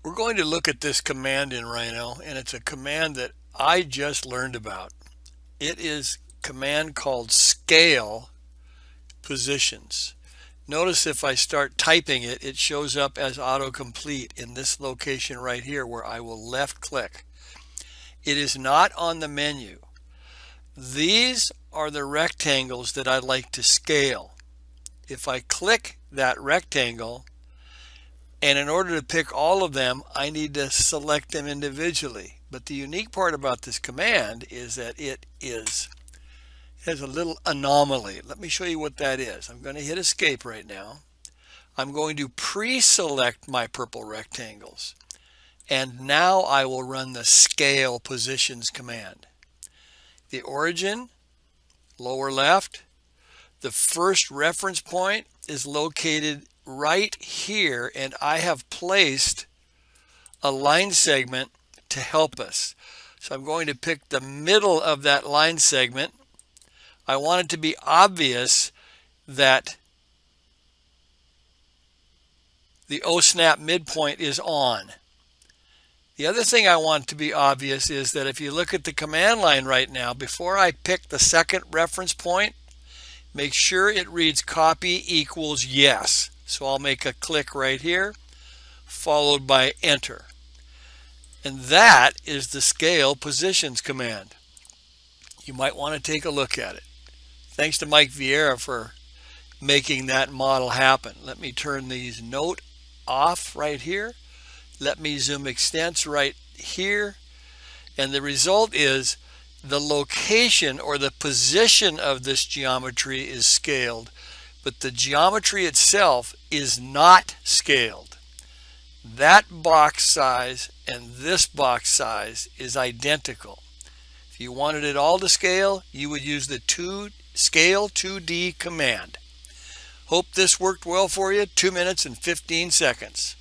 We're going to look at this command in Rhino, and it's a command that I just learned about. It is a command called ScalePositions. Notice if I start typing it, it shows up as autocomplete in this location right here where I will left click. It is not on the menu. These are the rectangles that I like to scale. If I click that rectangle, and in order to pick all of them, I need to select them individually. But the unique part about this command is that it has a little anomaly. Let me show you what that is. I'm going to hit escape right now. I'm going to pre-select my purple rectangles. And now I will run the ScalePositions command. The origin, lower left. The first reference point is located right here, and I have placed a line segment to help us. So I'm going to pick the middle of that line segment. I want it to be obvious that the O-snap midpoint is on. The other thing I want to be obvious is that if you look at the command line right now, before I pick the second reference point, make sure it reads copy equals yes. So I'll make a click right here, followed by enter. And that is the ScalePositions command. You might want to take a look at it. Thanks to Mike Vieira for making that model happen. Let me turn these note off right here. Let me zoom extents right here. And the result is the location or the position of this geometry is scaled, but the geometry itself is not scaled. That box size and this box size is identical. If you wanted it all to scale, you would use the Scale 2D command. Hope this worked well for you. 2 minutes and 15 seconds.